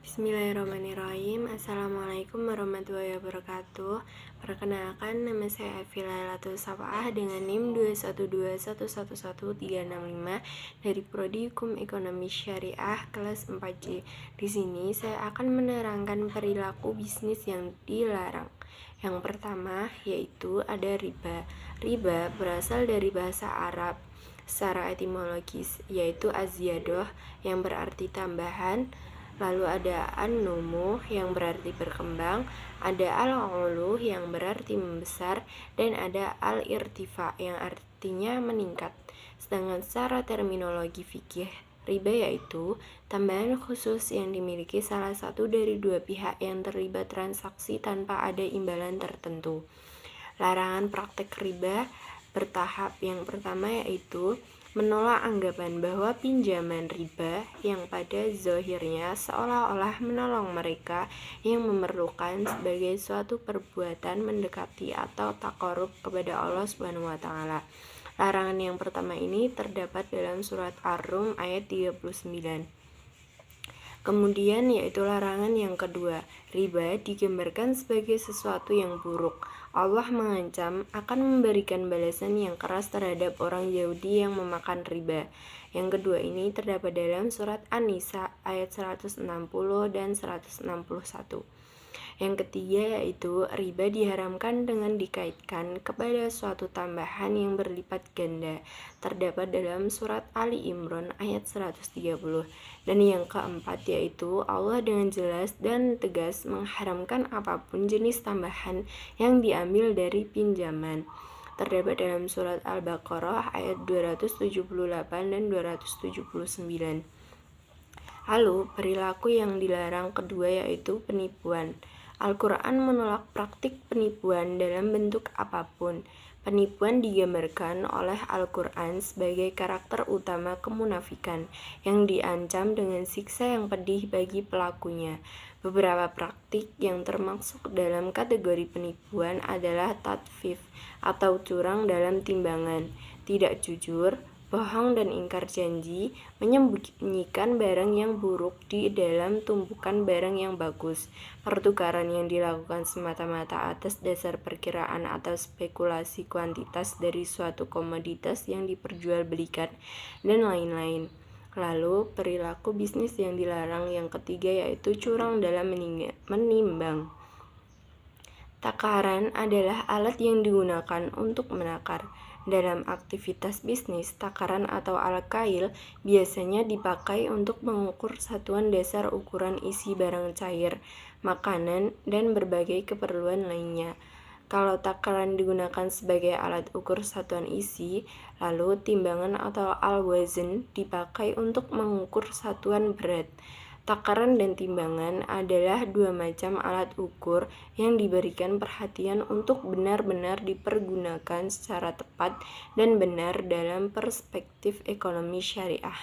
Bismillahirrahmanirrahim. Assalamualaikum warahmatullahi wabarakatuh. Perkenalkan, nama saya Afila Latul Safaah dengan NIM 212111365 dari Prodi Hukum Ekonomi Syariah kelas 4C. Di sini saya akan menerangkan perilaku bisnis yang dilarang. Yang pertama yaitu ada riba. Riba berasal dari bahasa Arab secara etimologis, yaitu az-ziyadah yang berarti tambahan. Lalu ada an-numu yang berarti berkembang, ada al-ulu yang berarti membesar, dan ada al-irtifa yang artinya meningkat. Sedangkan secara terminologi fikih, riba yaitu tambahan khusus yang dimiliki salah satu dari dua pihak yang terlibat transaksi tanpa ada imbalan tertentu. Larangan praktek riba bertahap. Yang pertama yaitu menolak anggapan bahwa pinjaman riba yang pada zahirnya seolah-olah menolong mereka yang memerlukan sebagai suatu perbuatan mendekati atau taqarrub kepada Allah Subhanahu wa taala. Larangan yang pertama ini terdapat dalam surat Ar-Rum ayat 39. Kemudian yaitu larangan yang kedua, riba digambarkan sebagai sesuatu yang buruk. Allah mengancam akan memberikan balasan yang keras terhadap orang Yahudi yang memakan riba. Yang kedua ini terdapat dalam surat An-Nisa ayat 160 dan 161. Yang ketiga yaitu riba diharamkan dengan dikaitkan kepada suatu tambahan yang berlipat ganda, terdapat dalam surat Ali Imran ayat 130. Dan yang keempat yaitu Allah dengan jelas dan tegas mengharamkan apapun jenis tambahan yang diambil dari pinjaman, terdapat dalam surat Al-Baqarah ayat 278 dan 279. Lalu perilaku yang dilarang kedua yaitu penipuan. Al-Quran menolak praktik penipuan dalam bentuk apapun. Penipuan digambarkan oleh Al-Quran sebagai karakter utama kemunafikan yang diancam dengan siksa yang pedih bagi pelakunya. Beberapa praktik yang termasuk dalam kategori penipuan adalah tatfif atau curang dalam timbangan, tidak jujur, bohong dan ingkar janji, menyembunyikan barang yang buruk di dalam tumpukan barang yang bagus, pertukaran yang dilakukan semata-mata atas dasar perkiraan atau spekulasi kuantitas dari suatu komoditas yang diperjualbelikan, dan lain-lain. Lalu, perilaku bisnis yang dilarang yang ketiga yaitu curang dalam menimbang. Takaran adalah alat yang digunakan untuk menakar. Dalam aktivitas bisnis, takaran atau al-kail biasanya dipakai untuk mengukur satuan dasar ukuran isi barang cair, makanan, dan berbagai keperluan lainnya. Kalau takaran digunakan sebagai alat ukur satuan isi, lalu timbangan atau al-wazn dipakai untuk mengukur satuan berat. Takaran dan timbangan adalah dua macam alat ukur yang diberikan perhatian untuk benar-benar dipergunakan secara tepat dan benar dalam perspektif ekonomi syariah.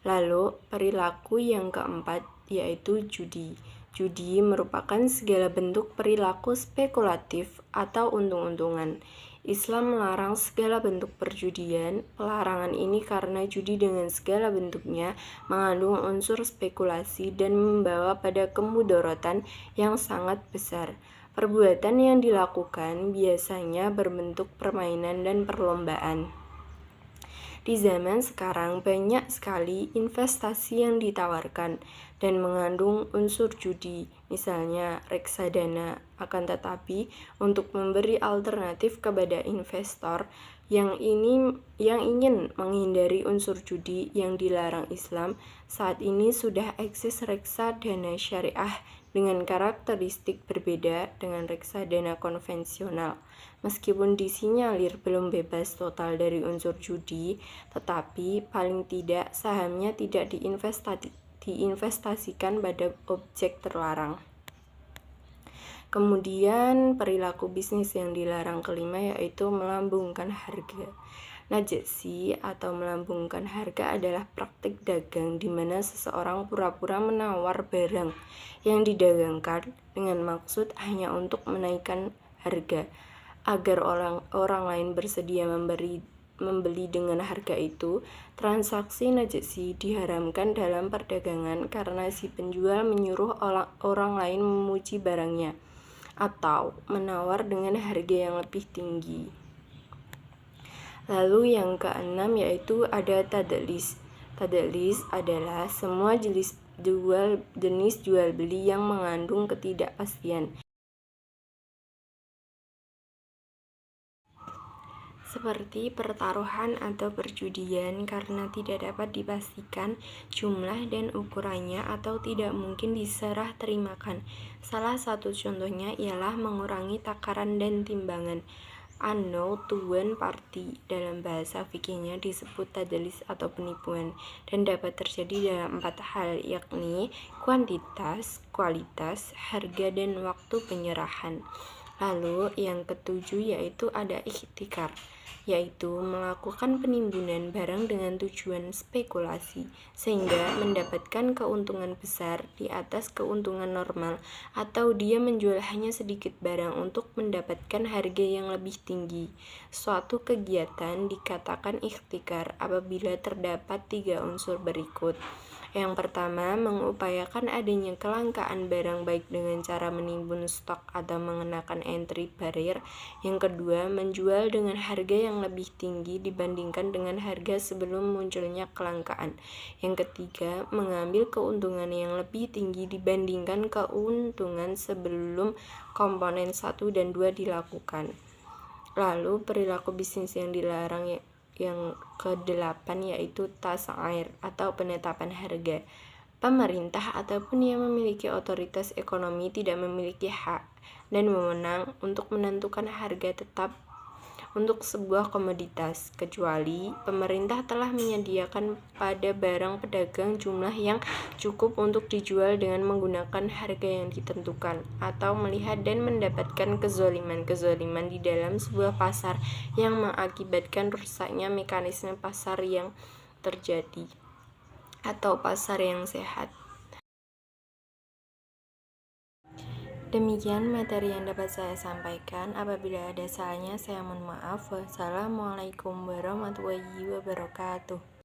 Lalu, perilaku yang keempat yaitu judi. Judi merupakan segala bentuk perilaku spekulatif atau untung-untungan. Islam melarang segala bentuk perjudian. Pelarangan ini karena judi dengan segala bentuknya mengandung unsur spekulasi dan membawa pada kemudorotan yang sangat besar. Perbuatan yang dilakukan biasanya berbentuk permainan dan perlombaan. Di zaman sekarang banyak sekali investasi yang ditawarkan dan mengandung unsur judi, misalnya reksadana. Akan tetapi, untuk memberi alternatif kepada investor yang ingin menghindari unsur judi yang dilarang Islam, saat ini sudah eksis reksadana syariah dengan karakteristik berbeda dengan reksadana konvensional. Meskipun disinyalir belum bebas total dari unsur judi, tetapi paling tidak sahamnya tidak diinvestasikan pada objek terlarang. Kemudian perilaku bisnis yang dilarang kelima yaitu melambungkan harga. Najasi atau melambungkan harga adalah praktik dagang di mana seseorang pura-pura menawar barang yang didagangkan dengan maksud hanya untuk menaikkan harga agar orang lain bersedia memberi membeli dengan harga itu, transaksi najasi diharamkan dalam perdagangan karena si penjual menyuruh orang lain memuji barangnya atau menawar dengan harga yang lebih tinggi. Lalu yang keenam yaitu ada tadlis. Tadlis adalah semua jenis jual beli yang mengandung ketidakpastian, seperti pertaruhan atau perjudian, karena tidak dapat dipastikan jumlah dan ukurannya atau tidak mungkin diserah terimakan. Salah satu contohnya ialah mengurangi takaran dan timbangan. Ano tuan party dalam bahasa fikihnya disebut tadlis atau penipuan, dan dapat terjadi dalam 4 hal, yakni kuantitas, kualitas, harga, dan waktu penyerahan. Lalu yang ketujuh yaitu ada ihtikar, yaitu melakukan penimbunan barang dengan tujuan spekulasi sehingga mendapatkan keuntungan besar di atas keuntungan normal, atau dia menjual hanya sedikit barang untuk mendapatkan harga yang lebih tinggi. Suatu kegiatan dikatakan ihtikar apabila terdapat 3 unsur berikut. Yang pertama, mengupayakan adanya kelangkaan barang baik dengan cara menimbun stok atau mengenakan entry barrier. Yang kedua, menjual dengan harga yang lebih tinggi dibandingkan dengan harga sebelum munculnya kelangkaan. Yang ketiga, mengambil keuntungan yang lebih tinggi dibandingkan keuntungan sebelum komponen 1 dan 2 dilakukan. Lalu perilaku bisnis yang dilarang yang ke-8 yaitu tas'ir atau penetapan harga. Pemerintah ataupun yang memiliki otoritas ekonomi tidak memiliki hak dan wewenang untuk menentukan harga tetap untuk sebuah komoditas, kecuali pemerintah telah menyediakan pada barang pedagang jumlah yang cukup untuk dijual dengan menggunakan harga yang ditentukan, atau melihat dan mendapatkan kezaliman di dalam sebuah pasar yang mengakibatkan rusaknya mekanisme pasar yang terjadi, atau pasar yang sehat. Demikian materi yang dapat saya sampaikan. Apabila ada salahnya, saya mohon maaf. Wassalamualaikum warahmatullahi wabarakatuh.